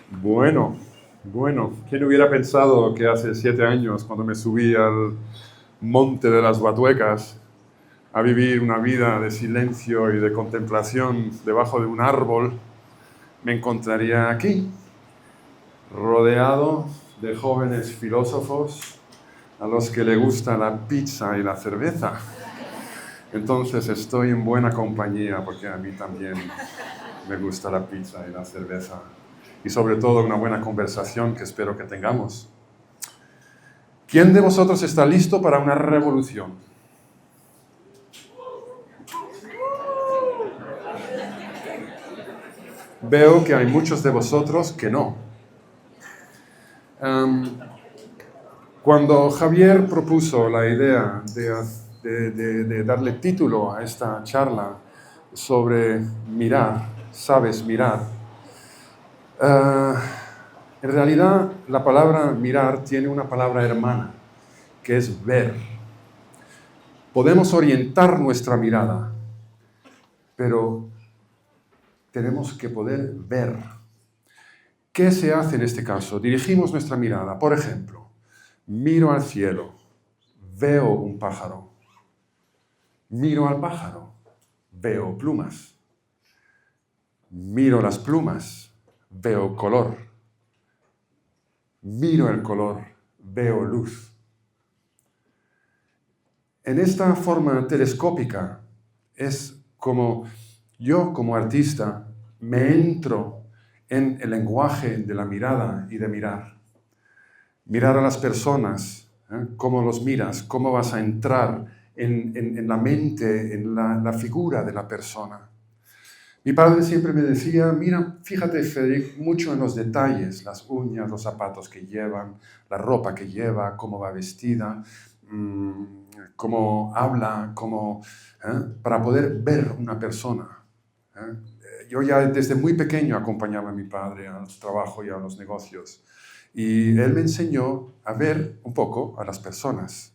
Bueno, ¿quién hubiera pensado que hace 7 años, cuando me subí al monte de las Batuecas a vivir una vida de silencio y de contemplación debajo de un árbol, me encontraría aquí, rodeado de jóvenes filósofos a los que le gusta la pizza y la cerveza? Entonces estoy en buena compañía porque a mí también me gusta la pizza y la cerveza. Y sobre todo una buena conversación que espero que tengamos. ¿Quién de vosotros está listo para una revolución? Veo que hay muchos de vosotros que no. Cuando Javier propuso la idea de darle título a esta charla sobre mirar, sabes mirar, en realidad la palabra mirar tiene una palabra hermana, que es ver. Podemos orientar nuestra mirada, pero tenemos que poder ver. ¿Qué se hace en este caso? Dirigimos nuestra mirada. Por ejemplo, miro al cielo, veo un pájaro. Miro al pájaro, veo plumas. Miro las plumas, veo color. Miro el color, veo luz. En esta forma telescópica es como yo, como artista, me entro en el lenguaje de la mirada y de mirar. Mirar a las personas, cómo los miras, cómo vas a entrar en la mente, en la figura de la persona. Mi padre siempre me decía, mira, fíjate, Federic, mucho en los detalles, las uñas, los zapatos que llevan, la ropa que lleva, cómo va vestida, cómo habla, para poder ver una persona. Yo ya desde muy pequeño acompañaba a mi padre al trabajo y a los negocios. Y él me enseñó a ver un poco a las personas.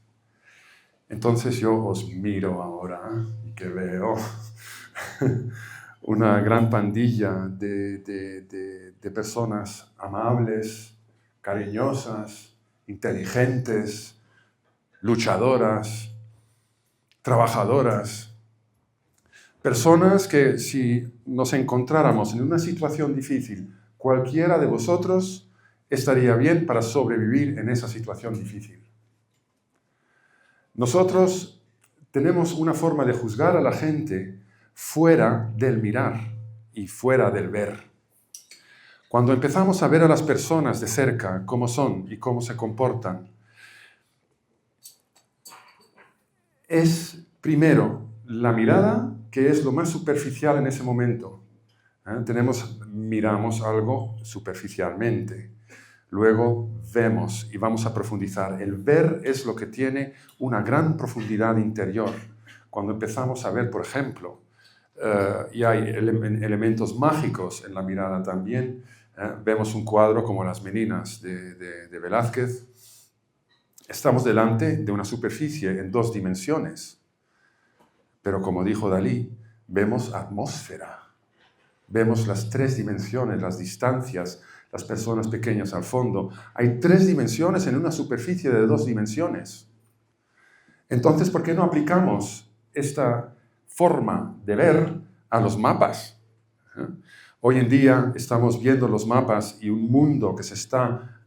Entonces yo os miro ahora y que veo una gran pandilla de personas amables, cariñosas, inteligentes, luchadoras, trabajadoras. Personas que si nos encontráramos en una situación difícil, cualquiera de vosotros estaría bien para sobrevivir en esa situación difícil. Nosotros tenemos una forma de juzgar a la gente fuera del mirar y fuera del ver. Cuando empezamos a ver a las personas de cerca, cómo son y cómo se comportan, es primero la mirada, que es lo más superficial en ese momento. Miramos algo superficialmente. Luego vemos y vamos a profundizar. El ver es lo que tiene una gran profundidad interior. Cuando empezamos a ver, por ejemplo, y hay elementos mágicos en la mirada también, vemos un cuadro como Las Meninas de Velázquez. Estamos delante de una superficie en 2 dimensiones. Pero como dijo Dalí, vemos atmósfera. Vemos las 3 dimensiones, las distancias, las personas pequeñas al fondo. Hay 3 dimensiones en una superficie de 2 dimensiones. Entonces, ¿por qué no aplicamos esta forma de ver a los mapas? Hoy en día estamos viendo los mapas y un mundo que se está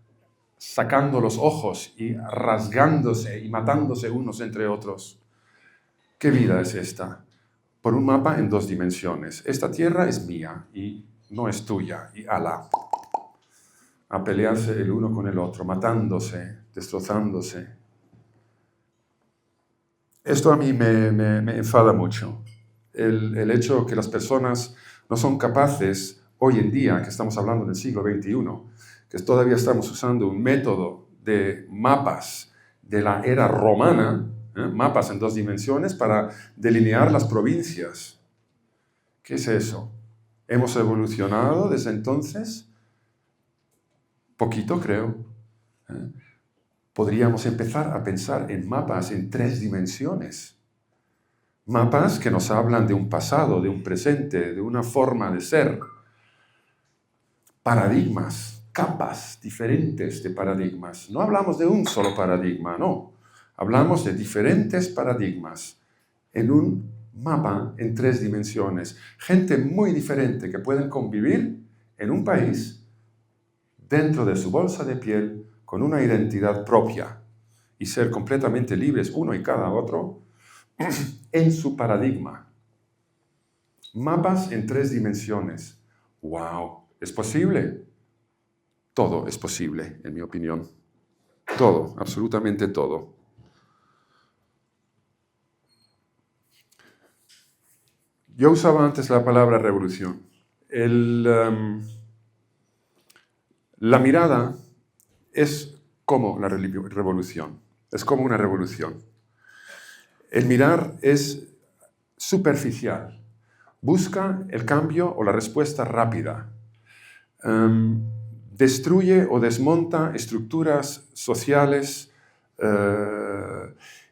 sacando los ojos y rasgándose y matándose unos entre otros. ¿Qué vida es esta? Por un mapa en 2 dimensiones. Esta tierra es mía y no es tuya. Y ala, a pelearse el uno con el otro, matándose, destrozándose. Esto a mí me enfada mucho. El hecho que las personas no son capaces, hoy en día, que estamos hablando del siglo XXI, que todavía estamos usando un método de mapas de la era romana, mapas en 2 dimensiones para delinear las provincias. ¿Qué es eso? ¿Hemos evolucionado desde entonces? Poquito, creo. Podríamos empezar a pensar en mapas en 3 dimensiones. Mapas que nos hablan de un pasado, de un presente, de una forma de ser. paradigmas, capas diferentes de paradigmas. No hablamos de un solo paradigma, no. Hablamos de diferentes paradigmas en un mapa en 3 dimensiones. Gente muy diferente que pueden convivir en un país dentro de su bolsa de piel con una identidad propia y ser completamente libres uno y cada otro en su paradigma. Mapas en 3 dimensiones. ¡Wow! ¿Es posible? Todo es posible, en mi opinión. Todo, absolutamente todo. Yo usaba antes la palabra revolución. La mirada es como la revolución, es como una revolución. El mirar es superficial, busca el cambio o la respuesta rápida, destruye o desmonta estructuras sociales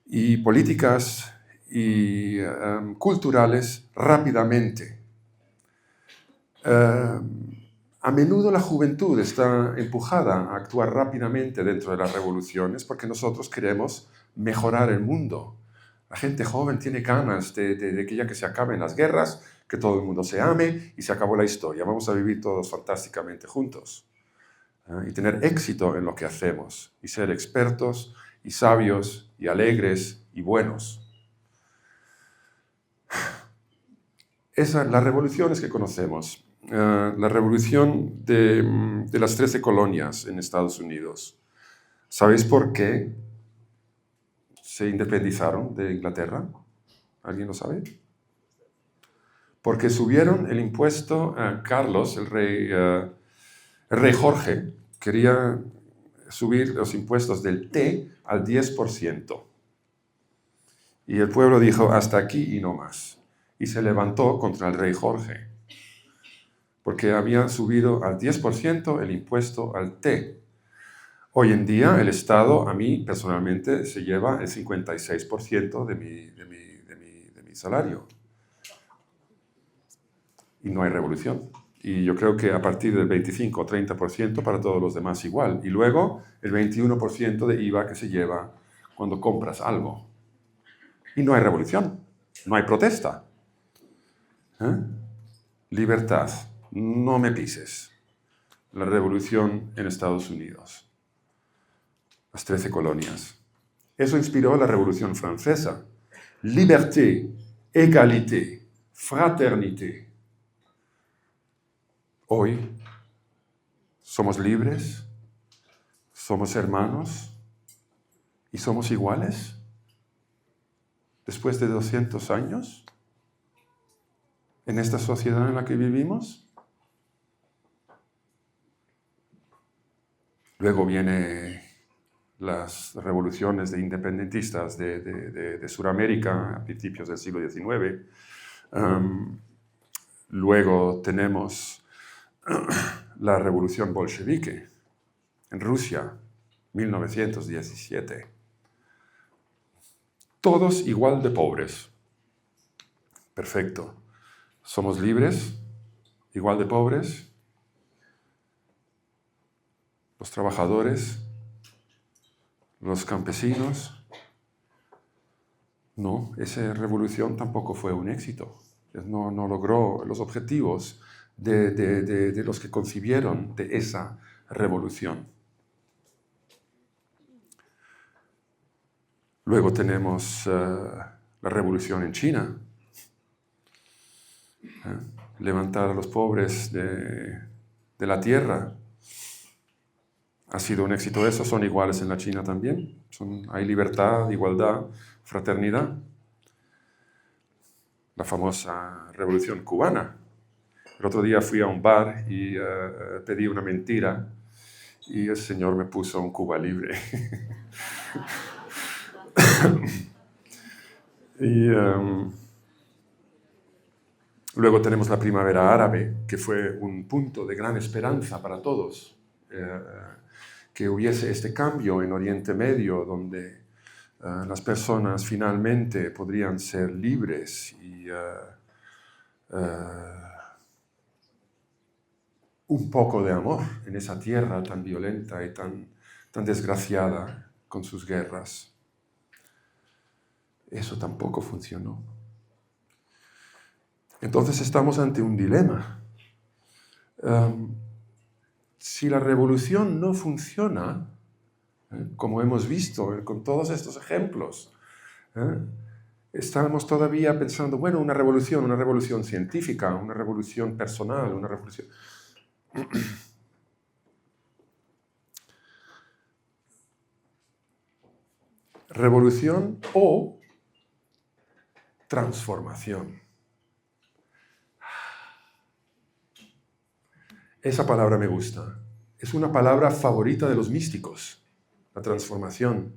y políticas y culturales rápidamente. A menudo la juventud está empujada a actuar rápidamente dentro de las revoluciones porque nosotros queremos mejorar el mundo. La gente joven tiene ganas de que ya que se acaben las guerras, que todo el mundo se ame y se acabó la historia. Vamos a vivir todos fantásticamente juntos. Y tener éxito en lo que hacemos y ser expertos y sabios y alegres y buenos. Esas las revoluciones que conocemos. La revolución de las 13 colonias en Estados Unidos. ¿Sabéis por qué se independizaron de Inglaterra? ¿Alguien lo sabe? Porque subieron el impuesto a Carlos, el rey Jorge, quería subir los impuestos del té al 10%. Y el pueblo dijo, hasta aquí y no más. Y se levantó contra el rey Jorge, porque había subido al 10% el impuesto al té. Hoy en día el Estado, a mí personalmente, se lleva el 56% de mi salario. Y no hay revolución. Y yo creo que a partir del 25 o 30% para todos los demás igual. Y luego el 21% de IVA que se lleva cuando compras algo. Y no hay revolución, no hay protesta. Libertad, no me pises. La revolución en Estados Unidos. Las 13 colonias. Eso inspiró la Revolución Francesa. Liberté, égalité, fraternité. Hoy somos libres, somos hermanos y somos iguales. Después de 200 años, en esta sociedad en la que vivimos. Luego vienen las revoluciones de independentistas de Sudamérica a principios del siglo XIX. Luego tenemos la revolución bolchevique en Rusia, 1917. Todos igual de pobres. Perfecto. Somos libres, igual de pobres. Los trabajadores, los campesinos. No, esa revolución tampoco fue un éxito. No logró los objetivos de los que concibieron de esa revolución. Luego tenemos la revolución en China. Levantar a los pobres de la tierra. ¿Ha sido un éxito eso? ¿Son iguales en la China también? ¿Hay libertad, igualdad, fraternidad? La famosa revolución cubana. El otro día fui a un bar y pedí una mentira y el señor me puso un Cuba libre. Y luego tenemos la primavera árabe, que fue un punto de gran esperanza para todos. Que hubiese este cambio en Oriente Medio, donde las personas finalmente podrían ser libres y un poco de amor en esa tierra tan violenta y tan desgraciada con sus guerras. Eso tampoco funcionó. Entonces estamos ante un dilema. Si la revolución no funciona, como hemos visto con todos estos ejemplos, estamos todavía pensando, bueno, una revolución científica, una revolución personal, una revolución... Revolución o transformación. Esa palabra me gusta. Es una palabra favorita de los místicos, la transformación.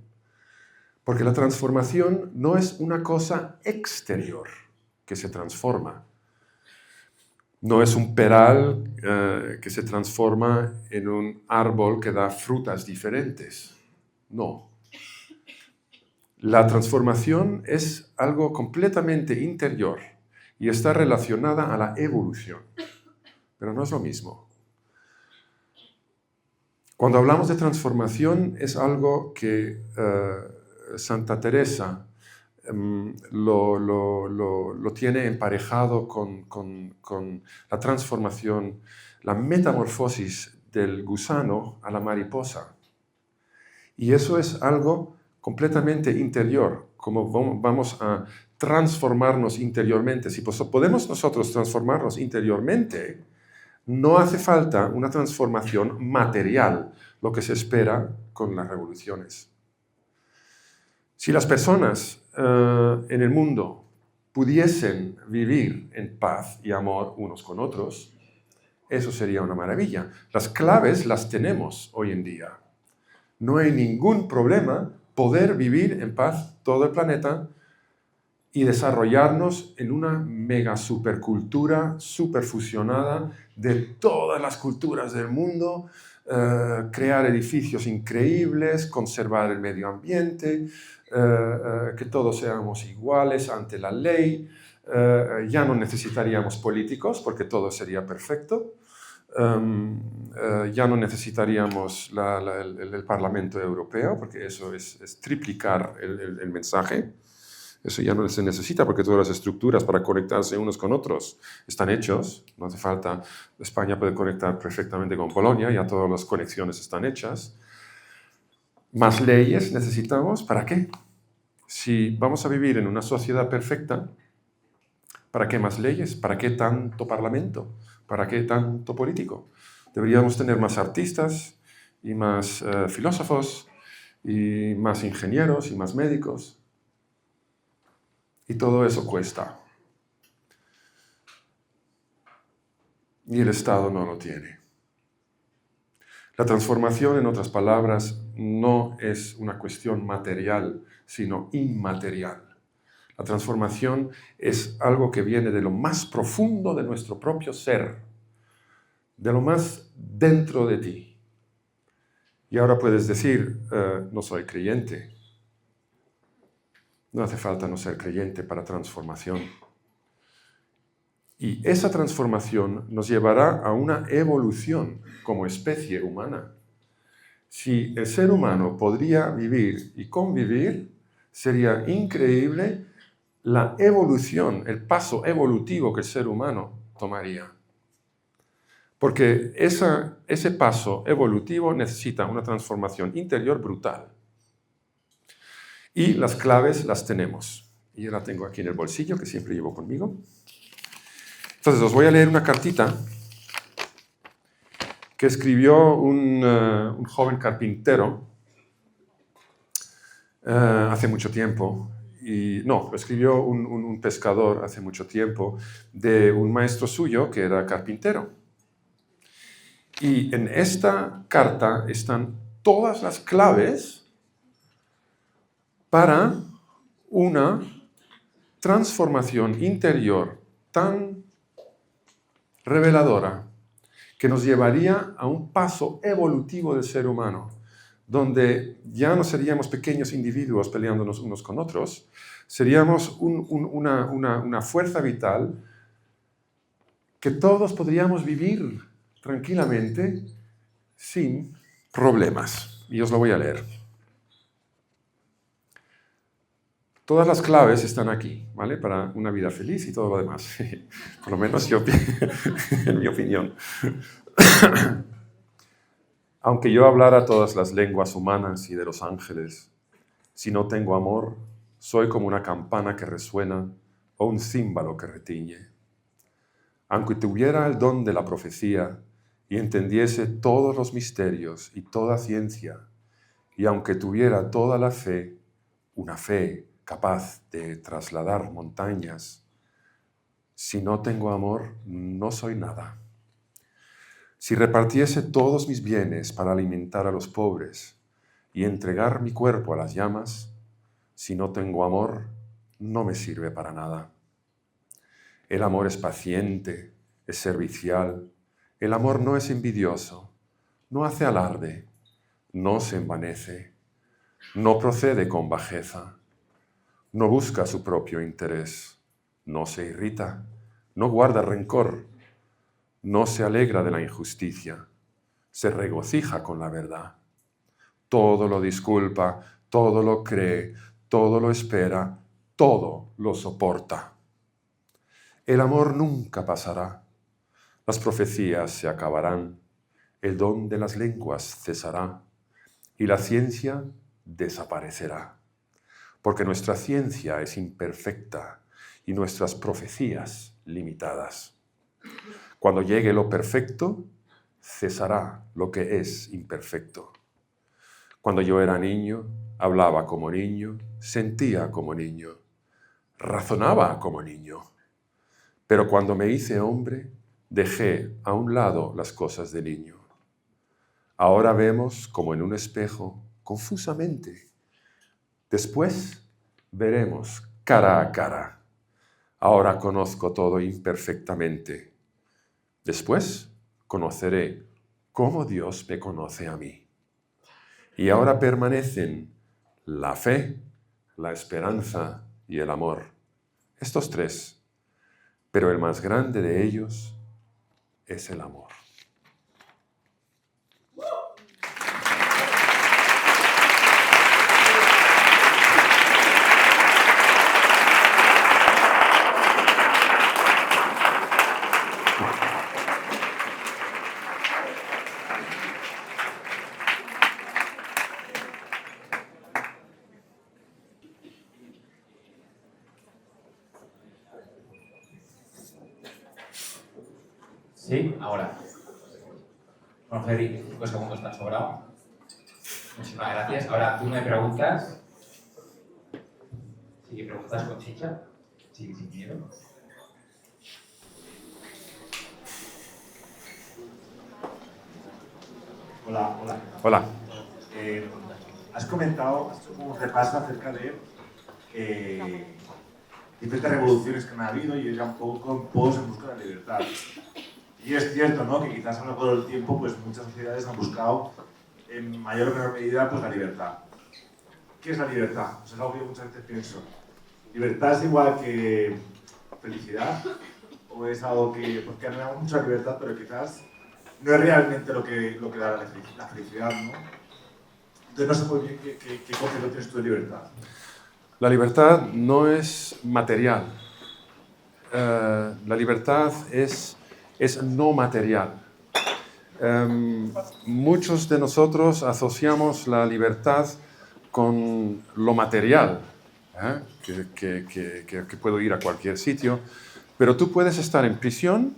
Porque la transformación no es una cosa exterior que se transforma. No es un peral que se transforma en un árbol que da frutas diferentes. No. La transformación es algo completamente interior y está relacionada a la evolución. Pero no es lo mismo. Cuando hablamos de transformación es algo que Santa Teresa lo tiene emparejado con la transformación, la metamorfosis del gusano a la mariposa. Y eso es algo completamente interior, como vamos a transformarnos interiormente. Si podemos nosotros transformarnos interiormente, no hace falta una transformación material, lo que se espera con las revoluciones. Si las personas en el mundo pudiesen vivir en paz y amor unos con otros, eso sería una maravilla. Las claves las tenemos hoy en día. No hay ningún problema poder vivir en paz todo el planeta y desarrollarnos en una mega supercultura superfusionada de todas las culturas del mundo, crear edificios increíbles, conservar el medio ambiente, que todos seamos iguales ante la ley, ya no necesitaríamos políticos porque todo sería perfecto, ya no necesitaríamos el Parlamento Europeo porque eso es triplicar el mensaje. Eso ya no se necesita porque todas las estructuras para conectarse unos con otros están hechos. No hace falta. España puede conectar perfectamente con Polonia, ya todas las conexiones están hechas. ¿Más leyes necesitamos? ¿Para qué? Si vamos a vivir en una sociedad perfecta, ¿para qué más leyes? ¿Para qué tanto parlamento? ¿Para qué tanto político? Deberíamos tener más artistas y más filósofos y más ingenieros y más médicos. Y todo eso cuesta. Y el Estado no lo tiene. La transformación, en otras palabras, no es una cuestión material, sino inmaterial. La transformación es algo que viene de lo más profundo de nuestro propio ser, de lo más dentro de ti. Y ahora puedes decir, no soy creyente. No hace falta no ser creyente para transformación. Y esa transformación nos llevará a una evolución como especie humana. Si el ser humano podría vivir y convivir, sería increíble la evolución, el paso evolutivo que el ser humano tomaría. Porque ese paso evolutivo necesita una transformación interior brutal. Y las claves las tenemos. Y yo la tengo aquí en el bolsillo, que siempre llevo conmigo. Entonces, os voy a leer una cartita que escribió un joven carpintero hace mucho tiempo. Lo escribió un pescador hace mucho tiempo de un maestro suyo que era carpintero. Y en esta carta están todas las claves para una transformación interior tan reveladora que nos llevaría a un paso evolutivo del ser humano, donde ya no seríamos pequeños individuos peleándonos unos con otros, seríamos una fuerza vital que todos podríamos vivir tranquilamente, sin problemas. Y os lo voy a leer. Todas las claves están aquí, ¿vale? Para una vida feliz y todo lo demás. Por lo menos yo, en mi opinión. Aunque yo hablara todas las lenguas humanas y de los ángeles, si no tengo amor, soy como una campana que resuena o un címbalo que retiñe. Aunque tuviera el don de la profecía y entendiese todos los misterios y toda ciencia, y aunque tuviera toda la fe, una fe capaz de trasladar montañas, si no tengo amor, no soy nada. Si repartiese todos mis bienes para alimentar a los pobres y entregar mi cuerpo a las llamas, si no tengo amor, no me sirve para nada. El amor es paciente, es servicial. El amor no es envidioso, no hace alarde, no se envanece, no procede con bajeza, no busca su propio interés, no se irrita, no guarda rencor, no se alegra de la injusticia, se regocija con la verdad. Todo lo disculpa, todo lo cree, todo lo espera, todo lo soporta. El amor nunca pasará, las profecías se acabarán, el don de las lenguas cesará y la ciencia desaparecerá, porque nuestra ciencia es imperfecta y nuestras profecías limitadas. Cuando llegue lo perfecto, cesará lo que es imperfecto. Cuando yo era niño, hablaba como niño, sentía como niño, razonaba como niño. Pero cuando me hice hombre, dejé a un lado las cosas de niño. Ahora vemos como en un espejo, confusamente. Después veremos cara a cara. Ahora conozco todo imperfectamente. Después conoceré cómo Dios me conoce a mí. Y ahora permanecen la fe, la esperanza y el amor. Estos tres. Pero el más grande de ellos es el amor. Sí, ahora. Bueno, Freddy, 5 segundos te han sobrado. Muchísimas gracias. Ahora tú me preguntas. Si preguntas con chicha, sí, sin miedo. Hola. Hola. Has comentado, has hecho un repaso acerca de diferentes revoluciones que han habido y era un poco en pos en busca de la libertad. Y es cierto, ¿no?, que quizás a lo largo del tiempo pues, muchas sociedades han buscado en mayor o menor medida pues, la libertad. ¿Qué es la libertad? Pues es algo que yo muchas veces pienso. ¿Libertad es igual que felicidad? ¿O es algo que, porque anhelamos mucha libertad, pero quizás no es realmente lo que da la felicidad, ¿no? Entonces no sé muy bien qué concepto tienes tú de libertad. La libertad no es material. La libertad es no material. Muchos de nosotros asociamos la libertad con lo material, que puedo ir a cualquier sitio, pero tú puedes estar en prisión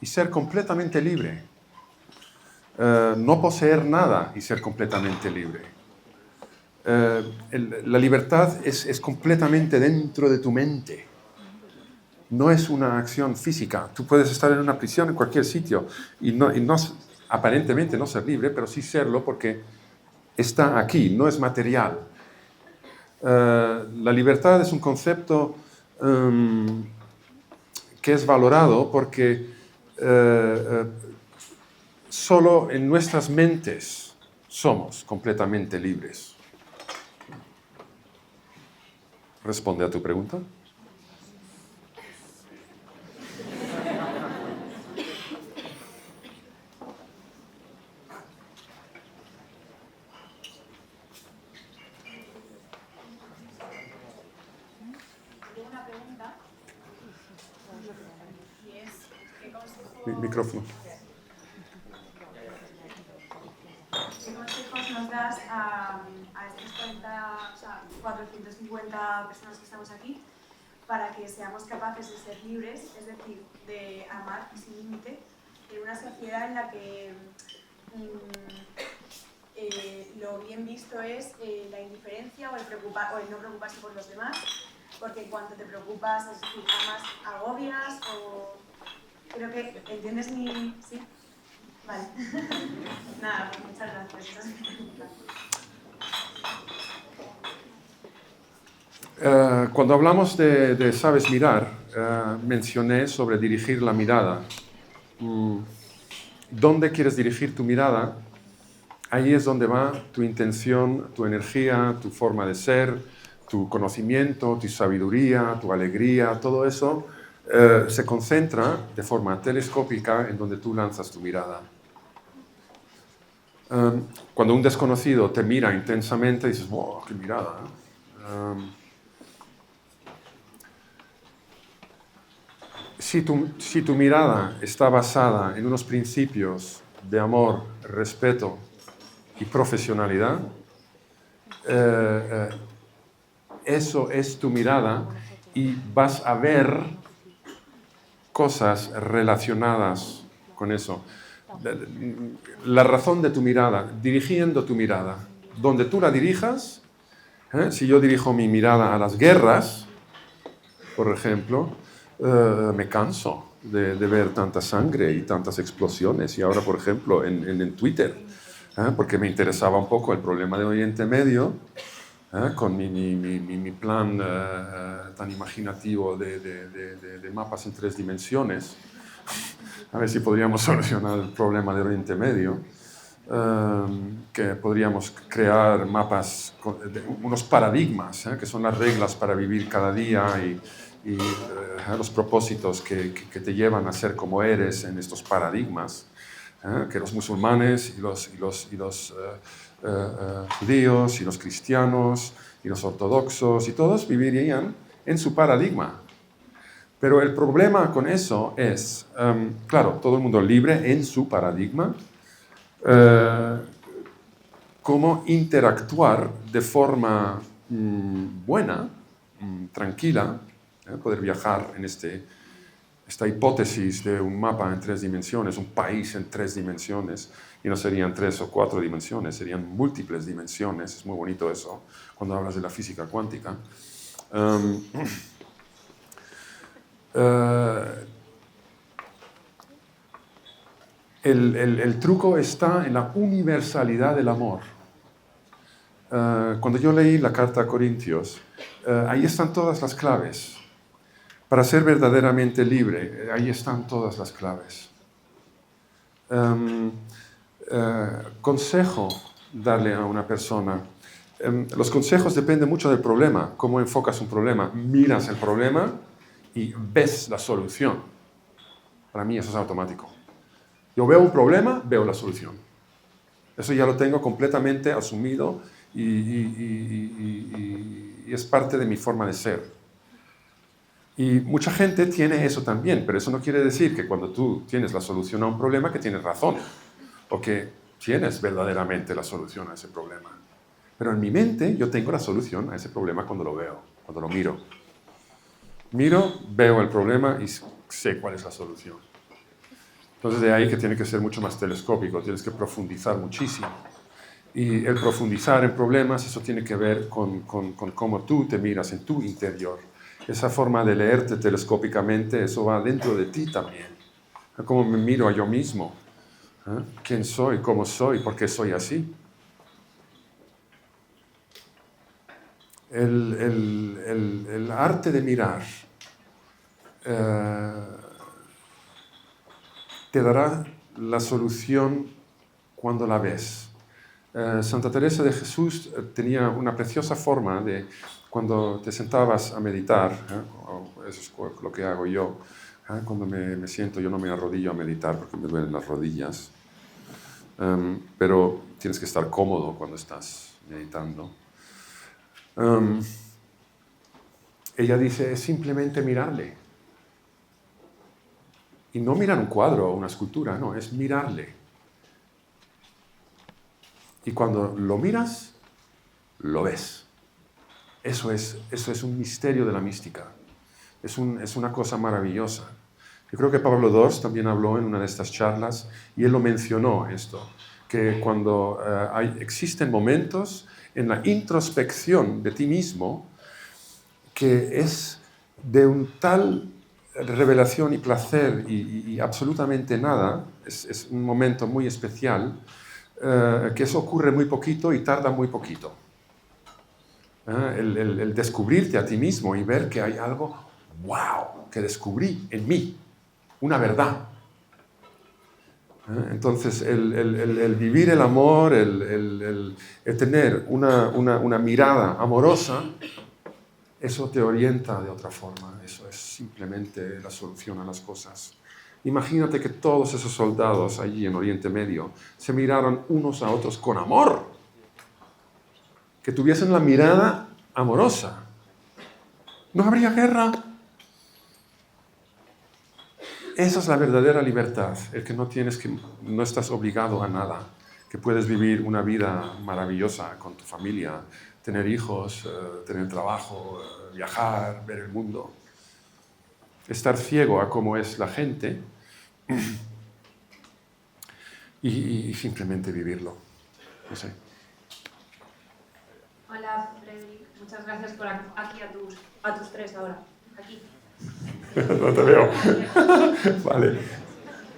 y ser completamente libre. No poseer nada y ser completamente libre. La libertad es completamente dentro de tu mente. No es una acción física. Tú puedes estar en una prisión en cualquier sitio y no aparentemente no ser libre, pero sí serlo porque está aquí, no es material. La libertad es un concepto que es valorado porque solo en nuestras mentes somos completamente libres. ¿Responde a tu pregunta? micrófono. ¿Qué consejos nos das a estas 450 personas que estamos aquí para que seamos capaces de ser libres, es decir, de amar sin límite, en una sociedad en la que lo bien visto es la indiferencia o el no preocuparse por los demás, porque en cuanto te preocupas, es decir, amas, agobias o... Creo que entiendes mi... ¿Sí? Vale. Nada, pues muchas gracias. Cuando hablamos de sabes mirar, mencioné sobre dirigir la mirada. ¿Dónde quieres dirigir tu mirada? Ahí es donde va tu intención, tu energía, tu forma de ser, tu conocimiento, tu sabiduría, tu alegría, todo eso se concentra de forma telescópica en donde tú lanzas tu mirada. Cuando un desconocido te mira intensamente, dices, wow, qué mirada, ¿eh? Si tu mirada está basada en unos principios de amor, respeto y profesionalidad, eso es tu mirada y vas a ver cosas relacionadas con eso. La razón de tu mirada, dirigiendo tu mirada, donde tú la dirijas, si yo dirijo mi mirada a las guerras, por ejemplo, me canso de ver tanta sangre y tantas explosiones. Y ahora, por ejemplo, en Twitter, porque me interesaba un poco el problema de Oriente Medio, con mi plan tan imaginativo de mapas en 3 dimensiones, a ver si podríamos solucionar el problema de Oriente Medio, que podríamos crear mapas, unos paradigmas, que son las reglas para vivir cada día y los propósitos que te llevan a ser como eres en estos paradigmas, que los musulmanes y los judíos y los cristianos y los ortodoxos y todos vivirían en su paradigma. Pero el problema con eso es, claro, todo el mundo libre en su paradigma, cómo interactuar de forma buena, tranquila, poder viajar en esta hipótesis de un mapa en 3 dimensiones, un país en 3 dimensiones, y no serían 3 o 4 dimensiones, serían múltiples dimensiones. Es muy bonito eso, cuando hablas de la física cuántica. El truco está en la universalidad del amor. Cuando yo leí la carta a Corintios, ahí están todas las claves. Para ser verdaderamente libre, ahí están todas las claves. Consejo darle a una persona. Los consejos dependen mucho del problema. ¿Cómo enfocas un problema? Miras el problema y ves la solución. Para mí eso es automático. Yo veo un problema, veo la solución. Eso ya lo tengo completamente asumido y es parte de mi forma de ser. Y mucha gente tiene eso también, pero eso no quiere decir que cuando tú tienes la solución a un problema que tienes razón o que tienes verdaderamente la solución a ese problema. Pero en mi mente yo tengo la solución a ese problema cuando lo veo, cuando lo miro. Miro, veo el problema y sé cuál es la solución. Entonces de ahí que tiene que ser mucho más telescópico, tienes que profundizar muchísimo. Y el profundizar en problemas, eso tiene que ver con cómo tú te miras en tu interior. Esa forma de leerte telescópicamente, eso va dentro de ti también. Cómo me miro a yo mismo. ¿Quién soy? ¿Cómo soy? ¿Por qué soy así? El arte de mirar te dará la solución cuando la ves. Santa Teresa de Jesús tenía una preciosa forma de, cuando te sentabas a meditar, eso es lo que hago yo, cuando me siento, yo no me arrodillo a meditar porque me duelen las rodillas, pero tienes que estar cómodo cuando estás meditando. Ella dice, es simplemente mirarle. Y no mirar un cuadro o una escultura, no, es mirarle. Y cuando lo miras, lo ves. Eso es un misterio de la mística. Es una cosa maravillosa. Yo creo que Pablo II también habló en una de estas charlas y él lo mencionó esto, que cuando existen momentos en la introspección de ti mismo que es de un tal revelación y placer y absolutamente nada, es un momento muy especial, que eso ocurre muy poquito y tarda muy poquito. El descubrirte a ti mismo y ver que hay algo, wow, que descubrí en mí, una verdad. Entonces, el vivir el amor, el tener una mirada amorosa, eso te orienta de otra forma. Eso es simplemente la solución a las cosas. Imagínate que todos esos soldados allí en Oriente Medio se miraron unos a otros con amor, que tuviesen la mirada amorosa. No habría guerra. Esa es la verdadera libertad, el que no estás obligado a nada, que puedes vivir una vida maravillosa con tu familia, tener hijos, tener trabajo, viajar, ver el mundo. Estar ciego a cómo es la gente y simplemente vivirlo. No sé. Hola, Frederic. Muchas gracias por aquí a tus tres ahora. Aquí. No te veo. Vale.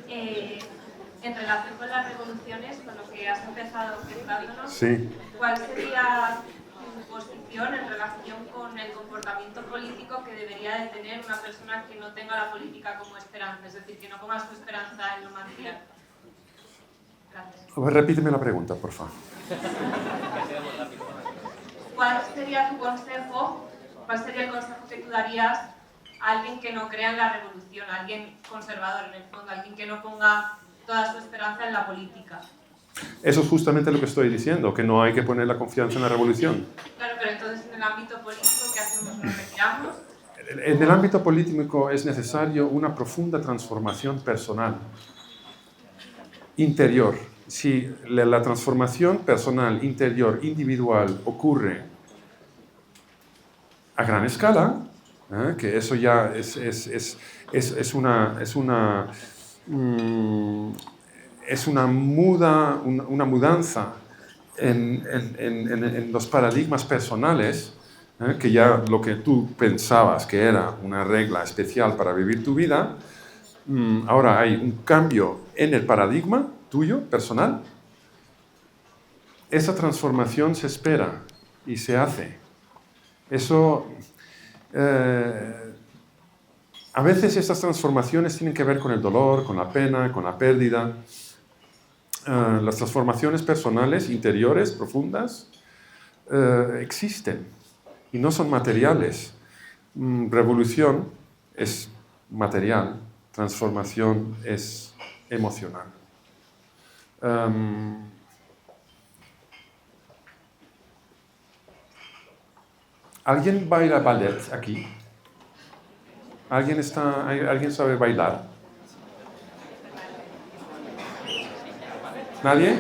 En relación con las revoluciones, con lo que has empezado contándonos, Sí. ¿cuál sería tu posición en relación con el comportamiento político que debería de tener una persona que no tenga la política como esperanza? Es decir, que no ponga su esperanza en lo material. Gracias. Repíteme la pregunta, por favor. ¿Cuál sería tu consejo? ¿Cuál sería el consejo que tú darías a alguien que no crea en la revolución, a alguien conservador en el fondo, a alguien que no ponga toda su esperanza en la política? Eso es justamente lo que estoy diciendo, que no hay que poner la confianza en la revolución. Claro, pero entonces en el ámbito político, ¿qué hacemos? ¿Nos retiramos? En el ámbito político es necesario una profunda transformación personal, interior. Si la transformación personal, interior, individual ocurre a gran escala, que eso ya es una mudanza en los paradigmas personales, que ya lo que tú pensabas que era una regla especial para vivir tu vida, ahora hay un cambio en el paradigma tuyo, personal. Esa transformación se espera y se hace. Eso, a veces estas transformaciones tienen que ver con el dolor, con la pena, con la pérdida. Las transformaciones personales, interiores, profundas, existen y no son materiales. Revolución es material, transformación es emocional. ¿Alguien baila ballet aquí? ¿Alguien sabe bailar? ¿Nadie?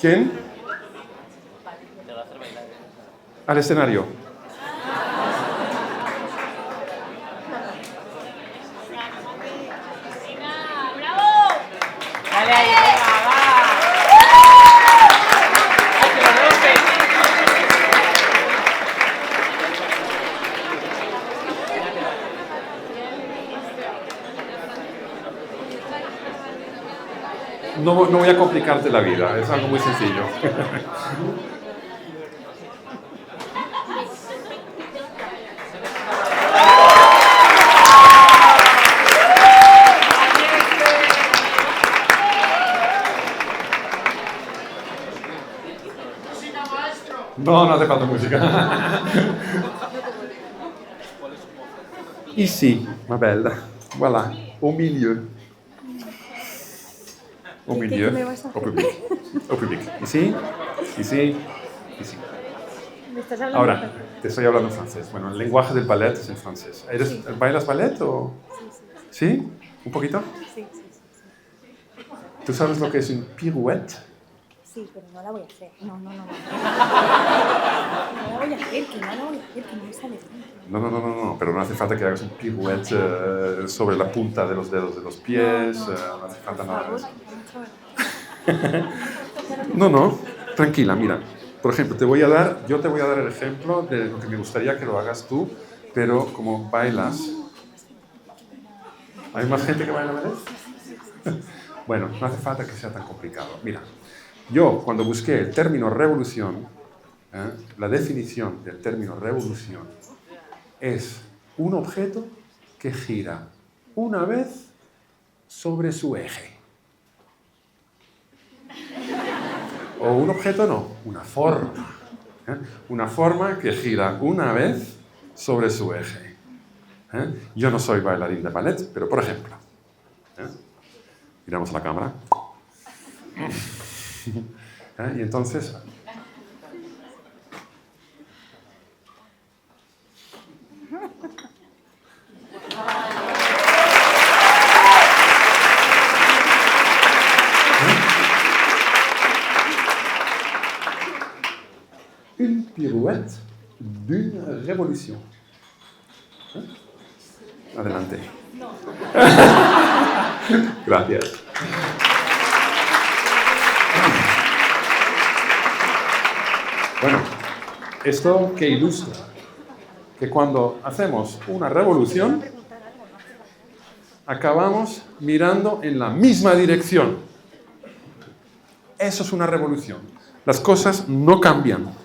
¿Quién? Al escenario. No voy a complicarte la vida, es algo muy sencillo. No hace falta música. Ici, ma belle. Voilà, au milieu. Au milieu, au public. Au public. Ici, ici, ici. Me estás hablando Ahora, te estoy hablando en francés. Bueno, el lenguaje del ballet es en francés. ¿Bailas ballet o...? ¿Sí? ¿Un poquito? Sí. ¿Tú sabes lo que es un pirouette? Sí, pero no la voy a hacer. No. No la voy a hacer, que no me sale bien. No, pero no hace falta que hagas un pirouette sobre la punta de los dedos de los pies. No hace falta nada de eso. No, tranquila, mira. Por ejemplo, yo te voy a dar el ejemplo de lo que me gustaría que lo hagas tú, pero como bailas. ¿Hay más gente que baila ballet? Bueno, no hace falta que sea tan complicado. Mira, yo cuando busqué el término revolución, la definición del término revolución es un objeto que gira una vez sobre su eje. O un objeto no, una forma. Una forma que gira una vez sobre su eje. Yo no soy bailarín de ballet, pero por ejemplo, miramos a la cámara. Y entonces... Une pirouette d'une révolution. Adelante. Gracias. Bueno, esto que ilustra que cuando hacemos una revolución, acabamos mirando en la misma dirección. Eso es una revolución. Las cosas no cambian.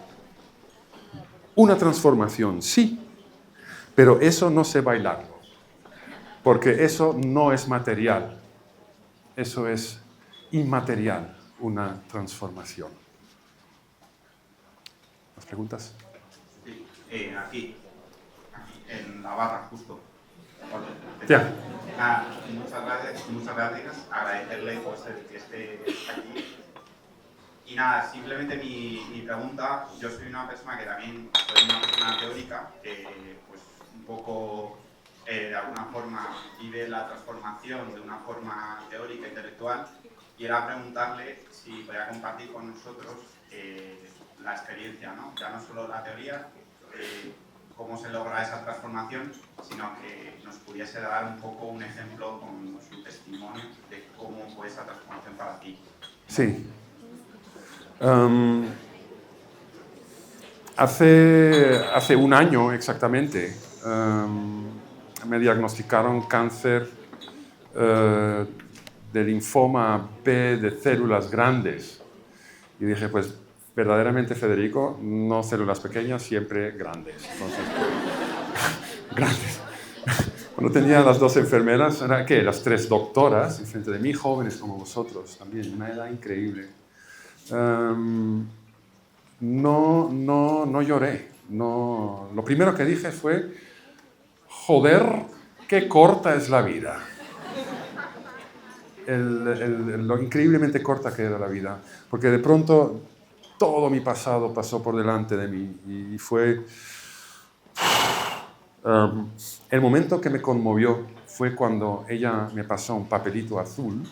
Una transformación, sí, pero eso no sé bailarlo, porque eso no es material, eso es inmaterial, una transformación. ¿Más preguntas? Sí, aquí, en la barra, justo. Ya. Muchas gracias, agradecerle pues, que esté aquí. Y nada, simplemente mi pregunta, yo soy una persona que también soy una persona teórica, que pues un poco de alguna forma vive la transformación de una forma teórica e intelectual, y era preguntarle si podía compartir con nosotros la experiencia, ¿no? Ya no solo la teoría, cómo se logra esa transformación, sino que nos pudiese dar un poco un ejemplo con su testimonio de cómo fue esa transformación para ti. Sí. Hace un año exactamente me diagnosticaron cáncer de linfoma B de células grandes. Y dije, pues verdaderamente, Federico, no células pequeñas, siempre grandes. Entonces, grandes. Cuando tenía las dos enfermeras, las tres doctoras enfrente de mí, jóvenes como vosotros, también, una edad increíble. No lloré. No. Lo primero que dije fue, joder, qué corta es la vida. Lo increíblemente corta que era la vida. Porque de pronto todo mi pasado pasó por delante de mí y fue... el momento que me conmovió fue cuando ella me pasó un papelito azul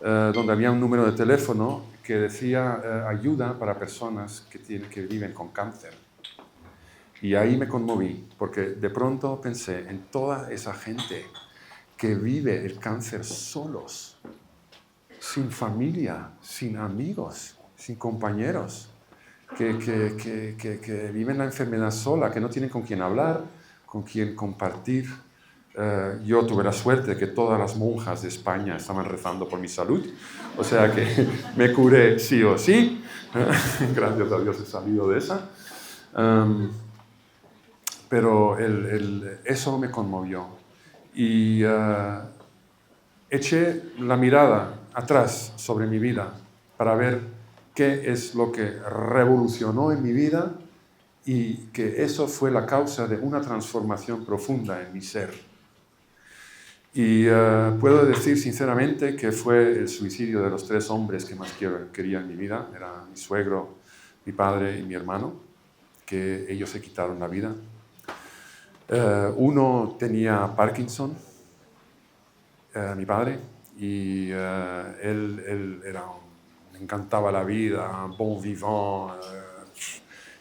donde había un número de teléfono que decía ayuda para personas que viven con cáncer. Y ahí me conmoví, porque de pronto pensé en toda esa gente que vive el cáncer solos, sin familia, sin amigos, sin compañeros, que viven la enfermedad sola, que no tienen con quién hablar, con quién compartir. Yo tuve la suerte de que todas las monjas de España estaban rezando por mi salud, o sea que me curé sí o sí. Gracias a Dios he salido de esa. Pero eso me conmovió. Y eché la mirada atrás sobre mi vida para ver qué es lo que revolucionó en mi vida y que eso fue la causa de una transformación profunda en mi ser. Y puedo decir sinceramente que fue el suicidio de los 3 hombres que más quería en mi vida. Era mi suegro, mi padre y mi hermano. que ellos se quitaron la vida. Uno tenía Parkinson, mi padre, y él le encantaba la vida, bon vivant,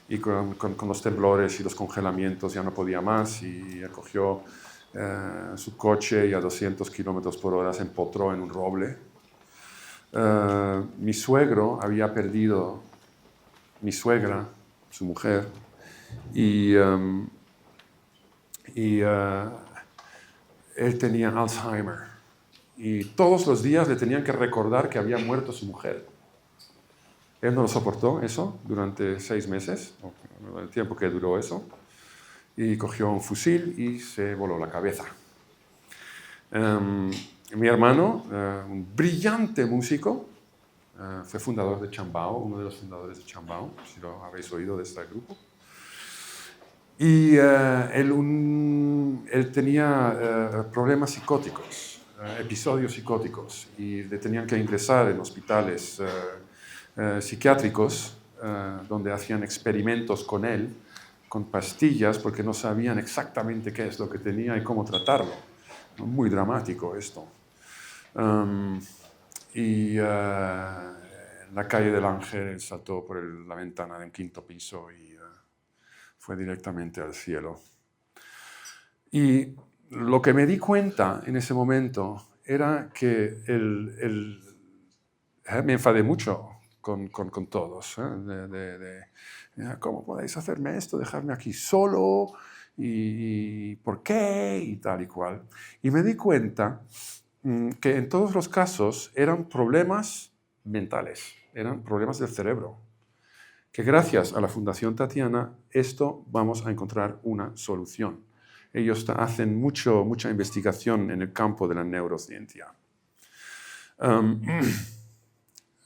y con los temblores y los congelamientos ya no podía más, y él cogió su coche y a 200 kilómetros por hora se empotró en un roble. Mi suegro había perdido mi suegra, su mujer, y él tenía Alzheimer. Y todos los días le tenían que recordar que había muerto su mujer. Él no lo soportó eso durante 6 meses, el tiempo que duró eso, y cogió un fusil y se voló la cabeza. Mi hermano, un brillante músico, fue fundador de Chambao, uno de los fundadores de Chambao, si lo habéis oído de este grupo. Y él tenía problemas psicóticos, episodios psicóticos, y le tenían que ingresar en hospitales psiquiátricos, donde hacían experimentos con él, con pastillas, porque no sabían exactamente qué es lo que tenía y cómo tratarlo. Muy dramático esto. En la calle del Ángel saltó por la ventana de un 5º piso y fue directamente al cielo. Y lo que me di cuenta en ese momento era que me enfadé mucho con todos. ¿Cómo podéis hacerme esto? Dejarme aquí solo. ¿Y por qué? Y tal y cual. Y me di cuenta que en todos los casos eran problemas mentales, eran problemas del cerebro. Que gracias a la Fundación Tatiana, esto vamos a encontrar una solución. Ellos hacen mucha investigación en el campo de la neurociencia.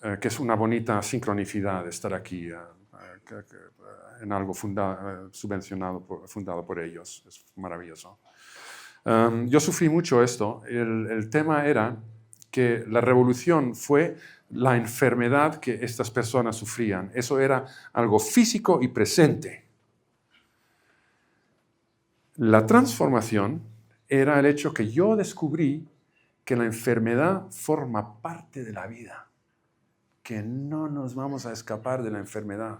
Que es una bonita sincronicidad estar aquí en algo fundado por ellos. Es maravilloso. Yo sufrí mucho esto. El tema era que la revolución fue la enfermedad que estas personas sufrían. Eso era algo físico y presente. La transformación era el hecho que yo descubrí que la enfermedad forma parte de la vida, que no nos vamos a escapar de la enfermedad.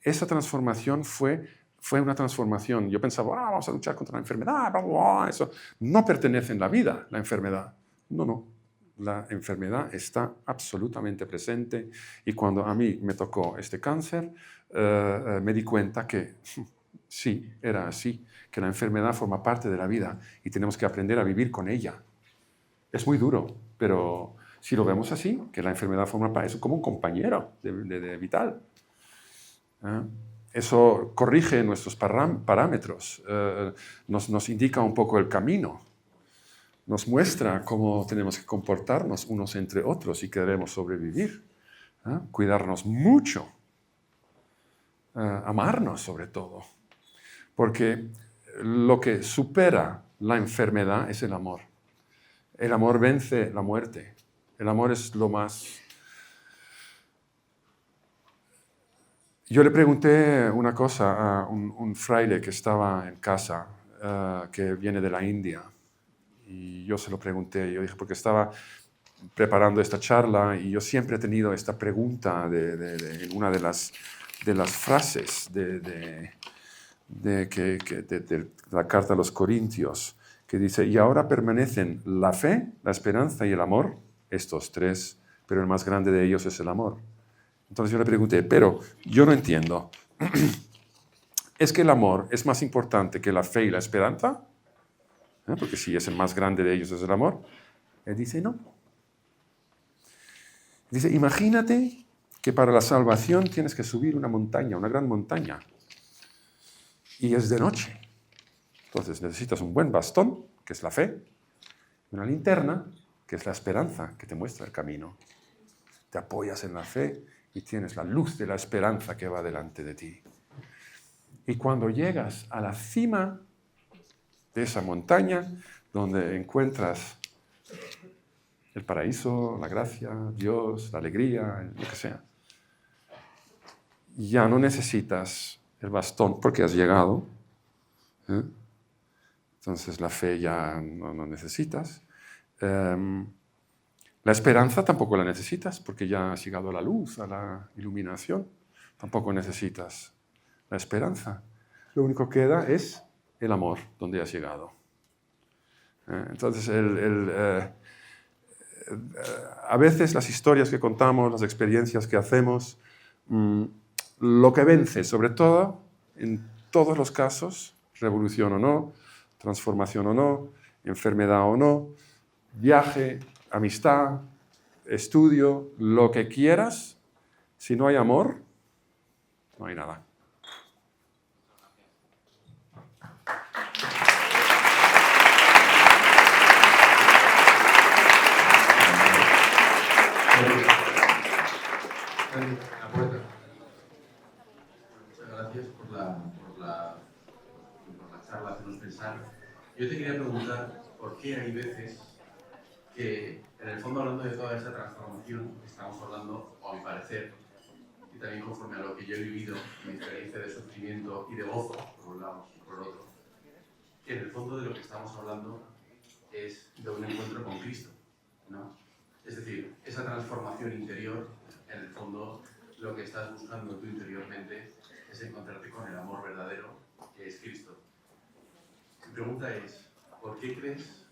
Esa transformación fue una transformación. Yo pensaba, vamos a luchar contra la enfermedad, eso no pertenece en la vida, la enfermedad. No. La enfermedad está absolutamente presente y cuando a mí me tocó este cáncer, me di cuenta que sí, era así, que la enfermedad forma parte de la vida y tenemos que aprender a vivir con ella. Es muy duro, pero si lo vemos así, que la enfermedad forma parte, es como un compañero de vital. Eso corrige nuestros parámetros, nos indica un poco el camino. Nos muestra cómo tenemos que comportarnos unos entre otros si queremos sobrevivir. Cuidarnos mucho. Amarnos sobre todo. Porque lo que supera la enfermedad es el amor. El amor vence la muerte. El amor es lo más... Yo le pregunté una cosa a un fraile que estaba en casa, que viene de la India. Y yo se lo pregunté, yo dije, porque estaba preparando esta charla y yo siempre he tenido esta pregunta en una de las frases de la carta a los Corintios, que dice, y ahora permanecen la fe, la esperanza y el amor, estos 3, pero el más grande de ellos es el amor. Entonces yo le pregunté, pero yo no entiendo, ¿es que el amor es más importante que la fe y la esperanza? Porque si es el más grande de ellos es el amor. Él dice, no. Dice, imagínate que para la salvación tienes que subir una montaña, una gran montaña, y es de noche. Entonces necesitas un buen bastón, que es la fe, una linterna, que es la esperanza, que te muestra el camino. Te apoyas en la fe y tienes la luz de la esperanza que va delante de ti. Y cuando llegas a la cima de esa montaña, donde encuentras el paraíso, la gracia, Dios, la alegría, lo que sea, ya no necesitas el bastón porque has llegado. ¿eh? Entonces la fe ya no necesitas. La esperanza tampoco la necesitas porque ya has llegado a la luz, a la iluminación. Tampoco necesitas la esperanza. Lo único que queda es el amor, donde has llegado. Entonces, a veces las historias que contamos, las experiencias que hacemos, lo que vence, sobre todo, en todos los casos, revolución o no, transformación o no, enfermedad o no, viaje, amistad, estudio, lo que quieras, si no hay amor, no hay nada. La puerta. Muchas gracias por la charla, hacernos pensar. Yo te quería preguntar por qué hay veces que, en el fondo, hablando de toda esa transformación, estamos hablando, o a mi parecer, y también conforme a lo que yo he vivido, mi experiencia de sufrimiento y de gozo, por un lado y por el otro, que en el fondo de lo que estamos hablando es de un encuentro con Cristo, ¿no? Es decir, esa transformación interior, en el fondo, lo que estás buscando tú interiormente es encontrarte con el amor verdadero, que es Cristo. Mi pregunta es, ¿por qué crees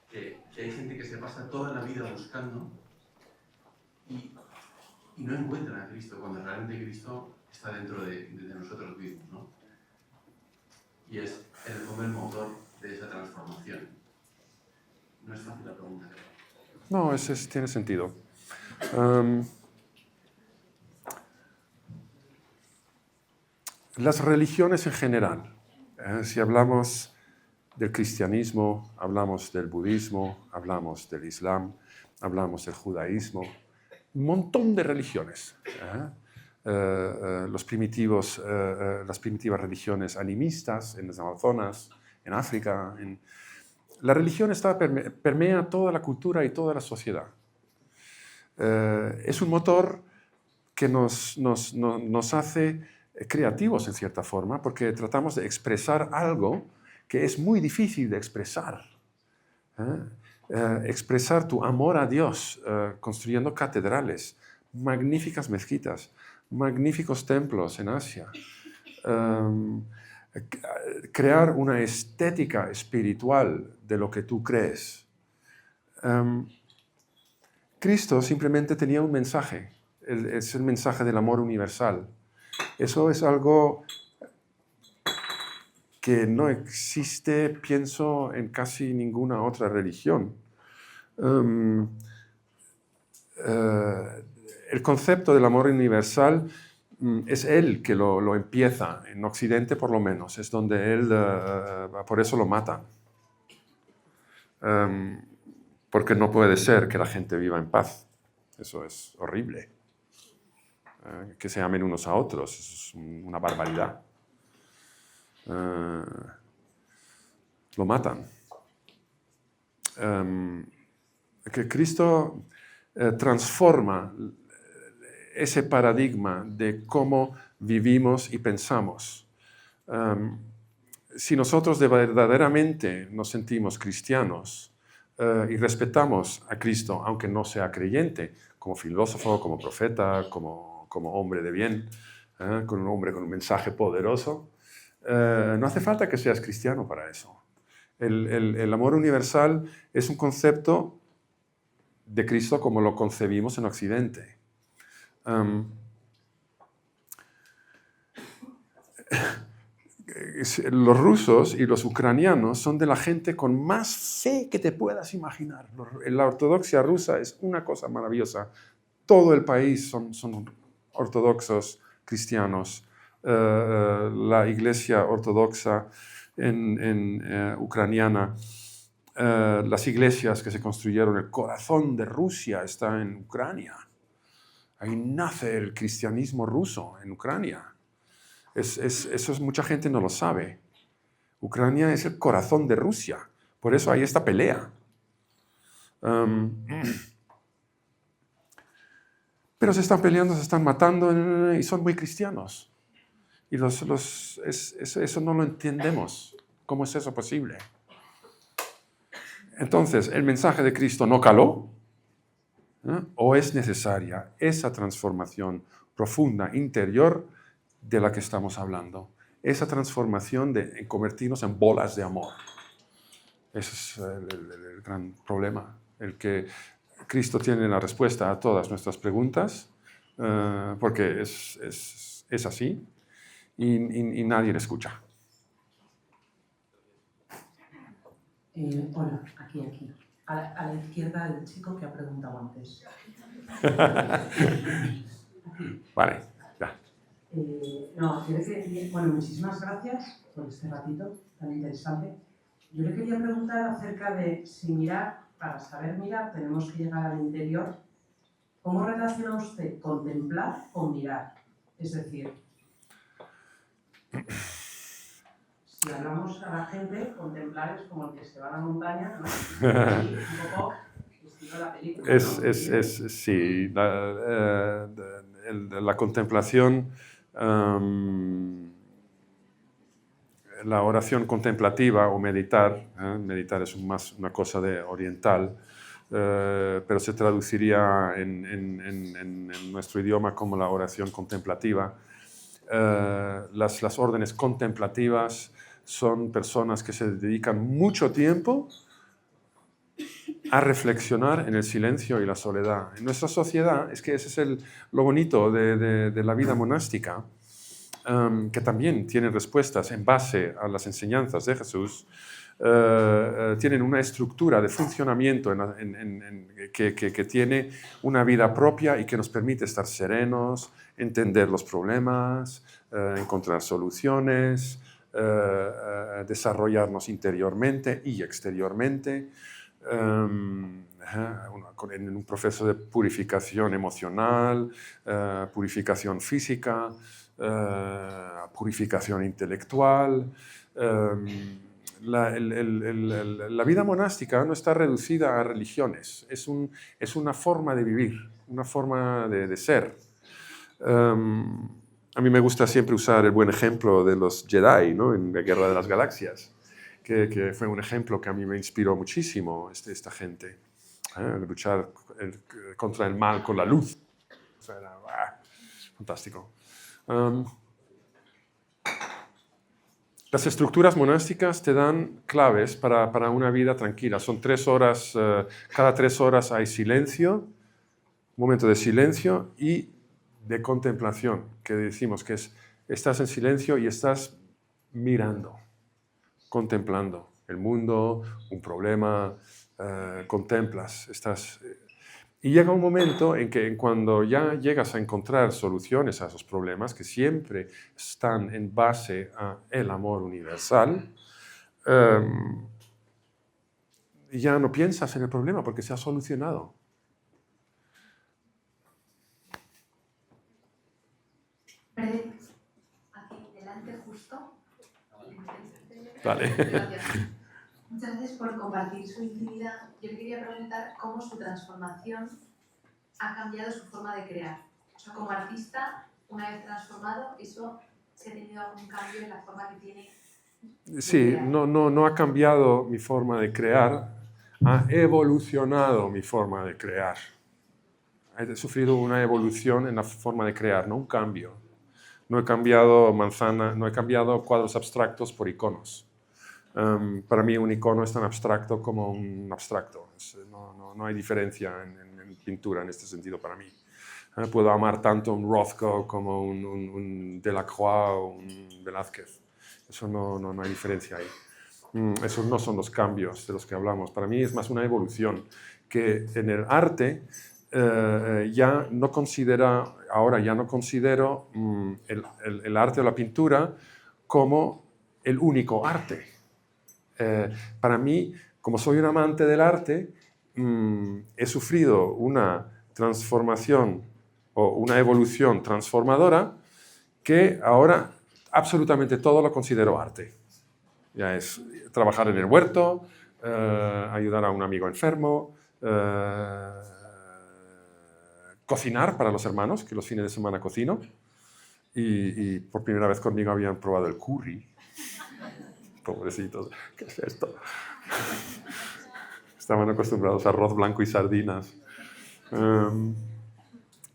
que hay gente que se pasa toda la vida buscando y no encuentran a Cristo, cuando realmente Cristo está dentro de nosotros mismos, ¿no? Y es, en el fondo, el motor de esa transformación. No es fácil la pregunta, creo. No, tiene sentido. Las religiones en general, si hablamos del cristianismo, hablamos del budismo, hablamos del islam, hablamos del judaísmo, un montón de religiones. Las primitivas religiones animistas en las Amazonas, en África. La religión permea toda la cultura y toda la sociedad. Es un motor que nos hace creativos en cierta forma, porque tratamos de expresar algo que es muy difícil de expresar. Expresar tu amor a Dios construyendo catedrales, magníficas mezquitas, magníficos templos en Asia. Crear una estética espiritual de lo que tú crees. Cristo simplemente tenía un mensaje, es el mensaje del amor universal. Eso es algo que no existe, pienso, en casi ninguna otra religión. El concepto del amor universal es él que lo empieza, en Occidente por lo menos, es donde él, por eso lo matan. Porque no puede ser que la gente viva en paz. Eso es horrible. Que se amen unos a otros, eso es una barbaridad. Lo matan. Que Cristo transforma ese paradigma de cómo vivimos y pensamos. Si nosotros verdaderamente nos sentimos cristianos y respetamos a Cristo, aunque no sea creyente, como filósofo, como profeta, como hombre de bien, con un hombre con un mensaje poderoso, no hace falta que seas cristiano para eso. El amor universal es un concepto de Cristo como lo concebimos en Occidente. Los rusos y los ucranianos son de la gente con más fe que te puedas imaginar. La ortodoxia rusa es una cosa maravillosa. Todo el país son ortodoxos cristianos. La iglesia ortodoxa ucraniana, las iglesias que se construyeron, el corazón de Rusia está en Ucrania. Ahí nace el cristianismo ruso, en Ucrania. Mucha gente no lo sabe. Ucrania es el corazón de Rusia. Por eso hay esta pelea. Pero se están peleando, se están matando y son muy cristianos. Y eso no lo entendemos. ¿Cómo es eso posible? Entonces, ¿el mensaje de Cristo no caló? ¿O es necesaria esa transformación profunda, interior, de la que estamos hablando? Esa transformación de convertirnos en bolas de amor. Ese es el gran problema. El que Cristo tiene la respuesta a todas nuestras preguntas, porque es así, y nadie le escucha. Hola, aquí. A la izquierda del chico que ha preguntado antes. Vale, ya. No, yo le quería, bueno, muchísimas gracias por este ratito tan interesante. Yo le quería preguntar acerca de si mirar, para saber mirar, tenemos que llegar al interior. ¿Cómo relaciona usted contemplar con mirar? Es decir, si hablamos a la gente, contemplar es como el que se va a la montaña, ¿no? Sí, un poco estilo la película. Sí, la contemplación, la oración contemplativa o meditar, meditar es más una cosa oriental, pero se traduciría en nuestro idioma como la oración contemplativa. Las órdenes contemplativas son personas que se dedican mucho tiempo a reflexionar en el silencio y la soledad. En nuestra sociedad, es que ese es lo bonito de la vida monástica, que también tienen respuestas en base a las enseñanzas de Jesús, tienen una estructura de funcionamiento que tiene una vida propia y que nos permite estar serenos, entender los problemas, encontrar soluciones, desarrollarnos interiormente y exteriormente, en un proceso de purificación emocional, purificación física, purificación intelectual. La vida monástica no está reducida a religiones, es una forma de vivir, una forma de ser. A mí me gusta siempre usar el buen ejemplo de los Jedi, ¿no? En la Guerra de las Galaxias, que fue un ejemplo que a mí me inspiró muchísimo esta gente, luchar contra el mal con la luz. O sea, era fantástico. Las estructuras monásticas te dan claves para una vida tranquila. Son 3 horas, cada 3 horas hay silencio, un momento de silencio y de contemplación, que decimos que estás en silencio y estás mirando, contemplando el mundo, un problema, contemplas, y llega un momento en que cuando ya llegas a encontrar soluciones a esos problemas, que siempre están en base al amor universal, ya no piensas en el problema porque se ha solucionado. Aquí delante justo. Vale. Gracias. Muchas gracias por compartir su intimidad. Yo le quería preguntar cómo su transformación ha cambiado su forma de crear. O sea, como artista, una vez transformado, ¿eso se ha tenido algún cambio en la forma que tiene? Sí, no ha cambiado mi forma de crear, ha evolucionado mi forma de crear. He sufrido una evolución en la forma de crear, no un cambio. No he cambiado no he cambiado cuadros abstractos por iconos. Para mí un icono es tan abstracto como un abstracto. No hay diferencia en pintura en este sentido para mí. Puedo amar tanto un Rothko como un Delacroix o un Velázquez. Eso no hay diferencia ahí. Esos no son los cambios de los que hablamos. Para mí es más una evolución que en el arte ya no considero el arte o la pintura como el único arte. Para mí, como soy un amante del arte, he sufrido una transformación o una evolución transformadora que ahora absolutamente todo lo considero arte. Ya es trabajar en el huerto, ayudar a un amigo enfermo, cocinar para los hermanos, que los fines de semana cocino, y por primera vez conmigo habían probado el curry. Pobrecitos, ¿qué es esto? Estaban acostumbrados a arroz blanco y sardinas.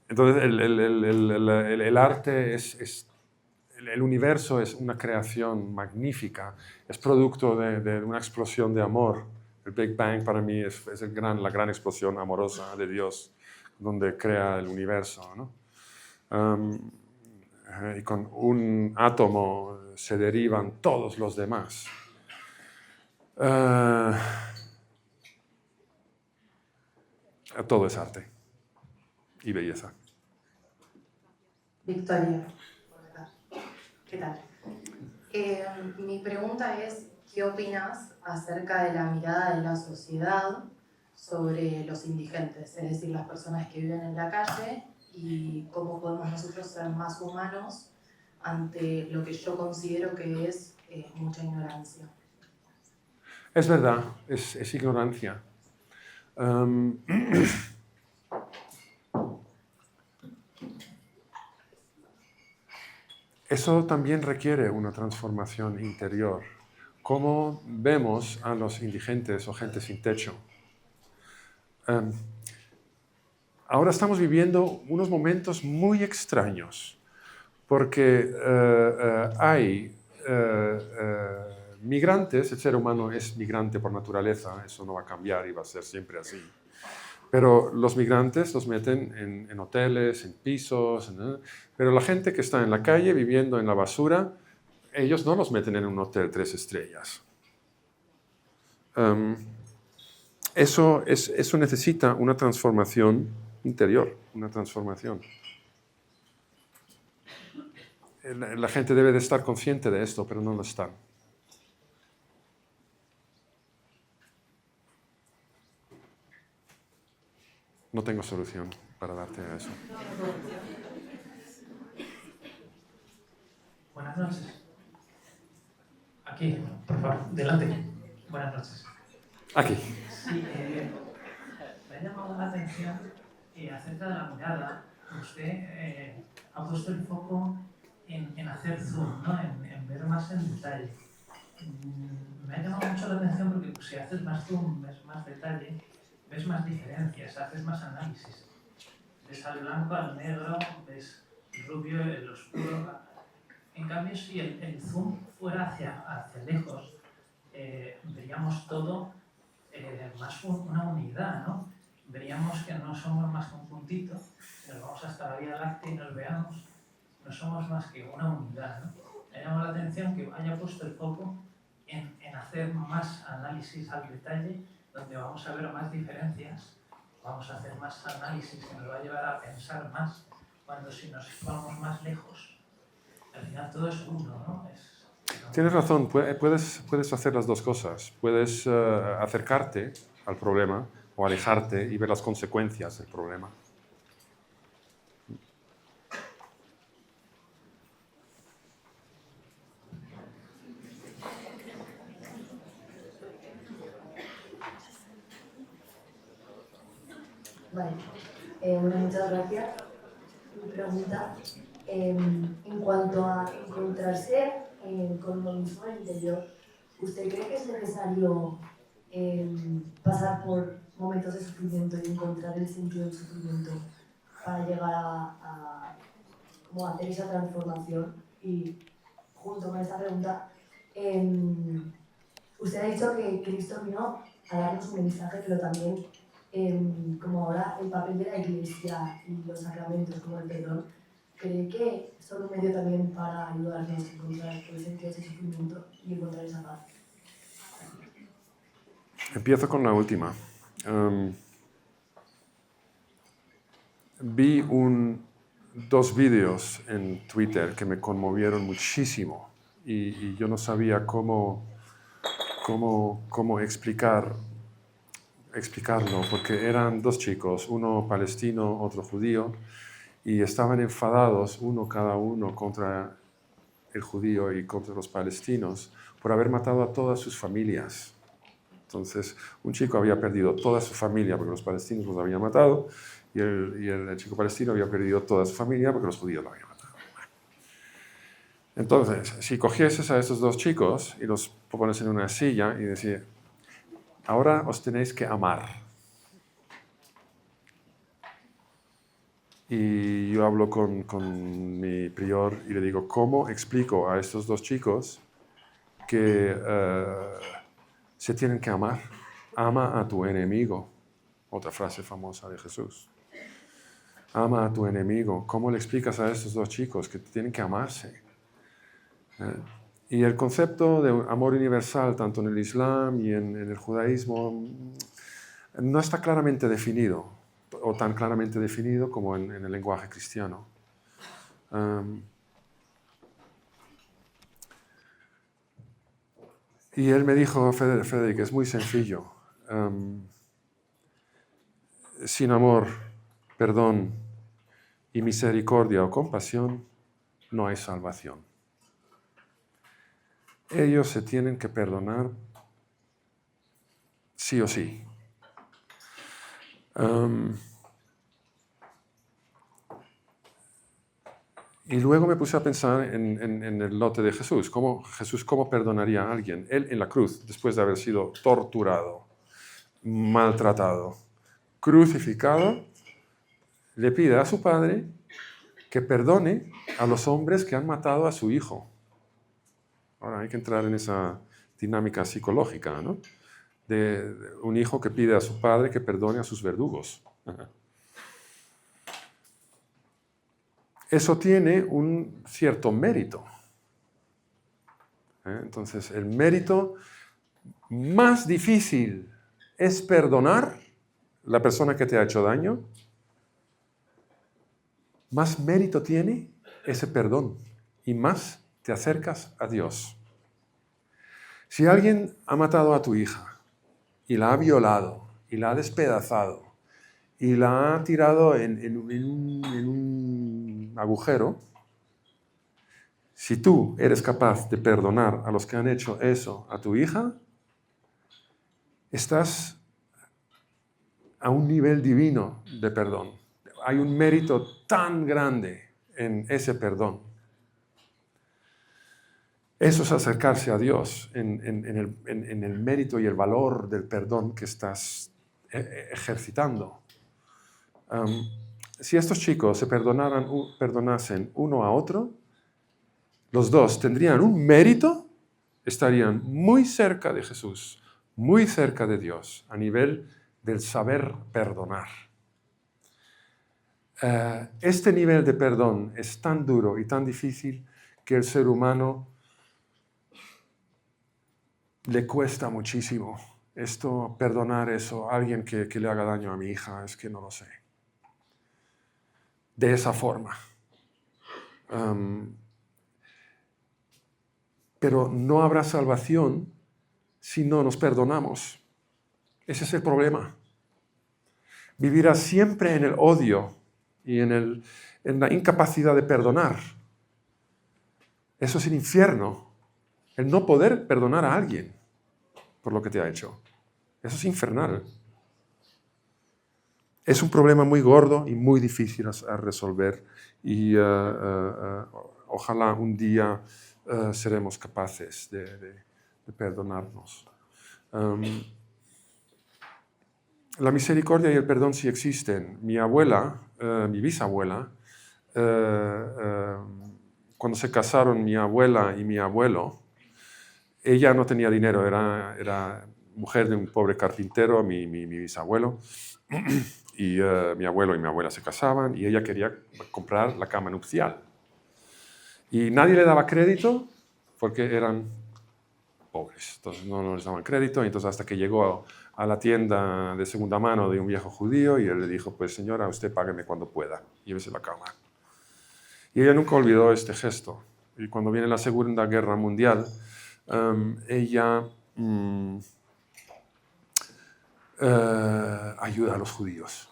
Entonces, el arte el universo es una creación magnífica, es producto de una explosión de amor. El Big Bang para mí es la gran explosión amorosa de Dios, donde crea el universo, ¿no? Y con un átomo se derivan todos los demás. Todo es arte y belleza. Victoria, ¿qué tal? Mi pregunta es, ¿qué opinas acerca de la mirada de la sociedad sobre los indigentes? Es decir, las personas que viven en la calle y cómo podemos nosotros ser más humanos ante lo que yo considero que es mucha ignorancia. Es verdad, es ignorancia. Eso también requiere una transformación interior. ¿Cómo vemos a los indigentes o gente sin techo? Ahora estamos viviendo unos momentos muy extraños, porque hay migrantes, el ser humano es migrante por naturaleza, eso no va a cambiar y va a ser siempre así. Pero los migrantes los meten en hoteles, en pisos, pero la gente que está en la calle viviendo en la basura, ellos no los meten en un hotel 3 estrellas. Eso necesita una transformación interior, una transformación. La gente debe de estar consciente de esto, pero no lo están. No tengo solución para darte a eso. Buenas noches. Aquí, por favor, delante. Buenas noches. Aquí. Sí, me ha llamado la atención acerca de la mirada. Usted ha puesto el foco en hacer zoom, ¿no? En ver más en detalle. Me ha llamado mucho la atención porque si haces más zoom, ves más detalle, ves más diferencias, haces más análisis. Ves al blanco, al negro, ves el rubio, el oscuro. En cambio, si el zoom fuera hacia lejos, veríamos todo más una unidad, ¿no? Veríamos que no somos más que un puntito, nos vamos hasta la Vía Láctea y nos veamos, no somos más que una unidad, ¿no? Me llama la atención que haya puesto el foco en hacer más análisis al detalle, donde vamos a ver más diferencias, vamos a hacer más análisis que nos va a llevar a pensar más, cuando si nos vamos más lejos, al final todo es uno, ¿no? Tienes razón, puedes hacer las dos cosas. Puedes acercarte al problema o alejarte y ver las consecuencias del problema. Vale, muchas gracias. Mi pregunta, en cuanto a encontrarse con lo mismo en el interior, ¿usted cree que es necesario pasar por momentos de sufrimiento y encontrar el sentido del sufrimiento para llegar a hacer esa transformación? Y junto con esta pregunta, usted ha dicho que Cristo vino a darnos un mensaje, pero también como ahora el papel de la Iglesia y los sacramentos como el perdón, ¿cree que son un medio también para ayudarnos a encontrar el sentido de ese sufrimiento y encontrar esa paz? Empiezo con la última. Vi dos vídeos en Twitter que me conmovieron muchísimo y yo no sabía cómo explicarlo, porque eran dos chicos, uno palestino, otro judío, y estaban enfadados cada uno contra el judío y contra los palestinos por haber matado a todas sus familias. Entonces, un chico había perdido toda su familia porque los palestinos los habían matado y el chico palestino había perdido toda su familia porque los judíos lo habían matado. Entonces, si cogieses a estos dos chicos y los pones en una silla y decir, ahora os tenéis que amar. Y yo hablo con mi prior y le digo, ¿cómo explico a estos dos chicos que se tienen que amar? Ama a tu enemigo. Otra frase famosa de Jesús. Ama a tu enemigo. ¿Cómo le explicas a estos dos chicos que tienen que amarse? Y el concepto de amor universal, tanto en el Islam y en el judaísmo, no está claramente definido, o tan claramente definido como en el lenguaje cristiano. Y él me dijo, Frederick, es muy sencillo. Sin amor, perdón y misericordia o compasión, no hay salvación. Ellos se tienen que perdonar sí o sí. Y luego me puse a pensar en el lote de Jesús. ¿Cómo perdonaría a alguien? Él en la cruz, después de haber sido torturado, maltratado, crucificado, le pide a su padre que perdone a los hombres que han matado a su hijo. Ahora hay que entrar en esa dinámica psicológica, ¿no? De un hijo que pide a su padre que perdone a sus verdugos. Eso tiene un cierto mérito. Entonces, el mérito más difícil es perdonar a la persona que te ha hecho daño. Más mérito tiene ese perdón y más te acercas a Dios. Si alguien ha matado a tu hija y la ha violado y la ha despedazado y la ha tirado en un agujero, si tú eres capaz de perdonar a los que han hecho eso a tu hija, estás a un nivel divino de perdón. Hay un mérito tan grande en ese perdón. Eso es acercarse a Dios en el mérito y el valor del perdón que estás ejercitando. Si estos chicos se perdonasen uno a otro, los dos tendrían un mérito, estarían muy cerca de Jesús, muy cerca de Dios, a nivel del saber perdonar. Este nivel de perdón es tan duro y tan difícil que el ser humano le cuesta muchísimo. Perdonar eso a alguien que le haga daño a mi hija, es que no lo sé. De esa forma. Pero no habrá salvación si no nos perdonamos. Ese es el problema. Vivirás siempre en el odio y en la incapacidad de perdonar. Eso es el infierno. El no poder perdonar a alguien por lo que te ha hecho. Eso es infernal. Es un problema muy gordo y muy difícil a resolver. Y ojalá un día seremos capaces de perdonarnos. La misericordia y el perdón sí existen. Mi abuela, mi bisabuela, cuando se casaron mi abuela y mi abuelo, ella no tenía dinero, era mujer de un pobre carpintero, mi bisabuelo, y mi abuelo y mi abuela se casaban y ella quería comprar la cama nupcial. Y nadie le daba crédito porque eran pobres, entonces no les daban crédito, y entonces hasta que llegó a la tienda de segunda mano de un viejo judío y él le dijo, pues señora, usted págueme cuando pueda, llévese la cama. Y ella nunca olvidó este gesto. Y cuando viene la Segunda Guerra Mundial, ella ayuda a los judíos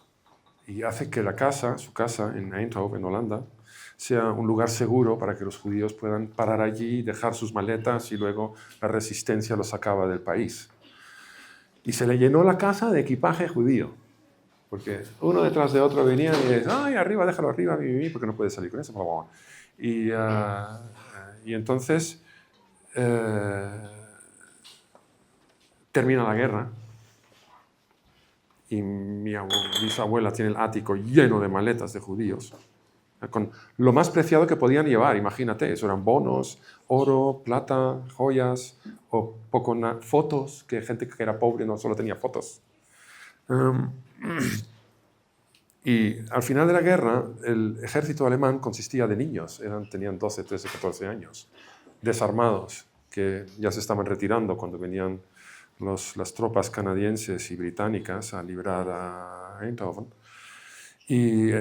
y hace que su casa en Eindhoven, en Holanda, sea un lugar seguro para que los judíos puedan parar allí, dejar sus maletas y luego la resistencia los sacaba del país. Y se le llenó la casa de equipaje judío, porque uno detrás de otro venía y decía, ay, arriba, déjalo arriba, porque no puede salir con eso. Y Y entonces termina la guerra y mi bisabuela tiene el ático lleno de maletas de judíos, con lo más preciado que podían llevar, imagínate, eso eran bonos, oro, plata, joyas, o fotos, que gente que era pobre no solo tenía fotos. Y al final de la guerra, el ejército alemán consistía de niños, tenían 12, 13, 14 años, desarmados, que ya se estaban retirando cuando venían las tropas canadienses y británicas a librar a Eindhoven. Y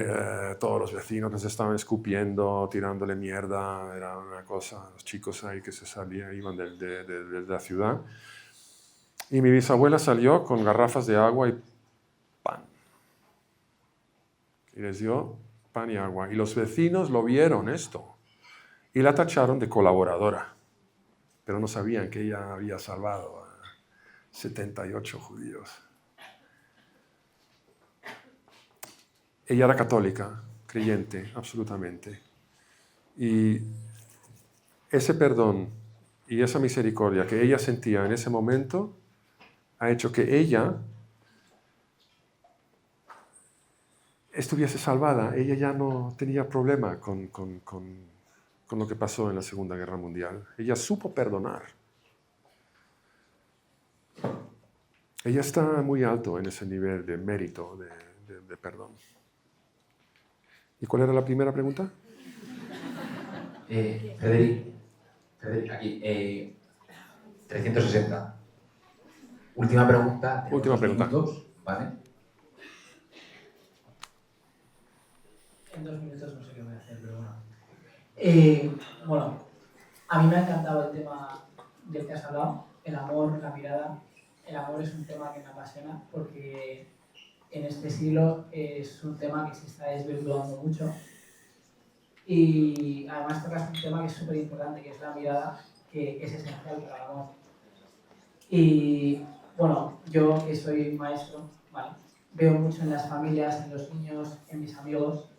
todos los vecinos nos estaban escupiendo, tirándole mierda, era una cosa, los chicos ahí que se salían, iban de la ciudad. Y mi bisabuela salió con garrafas de agua y pan. Y les dio pan y agua. Y los vecinos lo vieron esto y la tacharon de colaboradora. Pero no sabían que ella había salvado a 78 judíos. Ella era católica, creyente, absolutamente. Y ese perdón y esa misericordia que ella sentía en ese momento ha hecho que ella estuviese salvada. Ella ya no tenía problema con lo que pasó en la Segunda Guerra Mundial. Ella supo perdonar. Ella está muy alto en ese nivel de mérito, de perdón. ¿Y cuál era la primera pregunta? Frederic, aquí, 360. Última pregunta. Última pregunta. Minutos, ¿vale? En 2 minutos no sé qué voy a hacer, pero bueno. Bueno, a mí me ha encantado el tema del que has hablado, el amor, la mirada. El amor es un tema que me apasiona porque en este siglo es un tema que se está desvirtuando mucho y además tocas un tema que es súper importante, que es la mirada, que es esencial para el amor. Y bueno, yo que soy maestro, ¿vale? Veo mucho en las familias, en los niños, en mis amigos,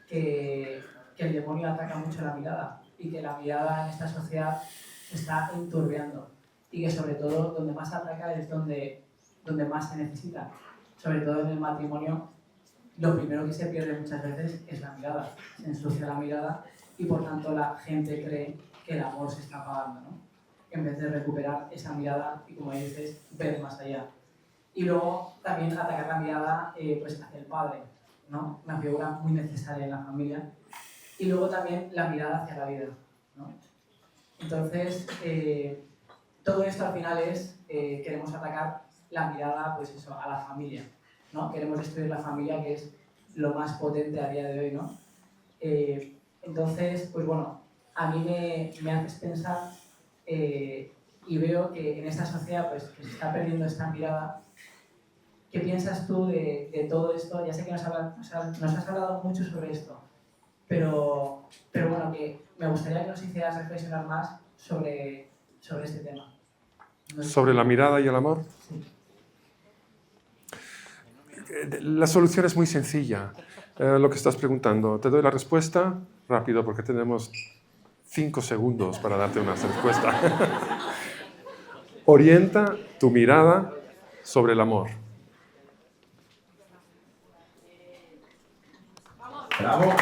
que el demonio ataca mucho la mirada y que la mirada en esta sociedad se está enturbiando y que sobre todo donde más ataca es donde más se necesita. Sobre todo en el matrimonio, lo primero que se pierde muchas veces es la mirada. Se ensucia la mirada y por tanto la gente cree que el amor se está apagando, ¿no? En vez de recuperar esa mirada y, como dices, ver más allá. Y luego también atacar la mirada pues hacia el padre, ¿no? Una figura muy necesaria en la familia. Y luego también la mirada hacia la vida, ¿no? Entonces, todo esto al final es, queremos atacar la mirada, pues eso, a la familia, ¿no? Queremos destruir la familia, que es lo más potente a día de hoy, ¿no? Entonces, pues bueno, a mí me haces pensar y veo que en esta sociedad, pues, que se está perdiendo esta mirada. ¿Qué piensas tú de todo esto? Ya sé que nos has hablado mucho sobre esto, pero bueno, que me gustaría que nos hicieras reflexionar más sobre este tema. ¿Sobre la mirada y el amor? Sí. La solución es muy sencilla, lo que estás preguntando. Te doy la respuesta rápido porque tenemos 5 segundos para darte una respuesta. Orienta tu mirada sobre el amor. Bravo.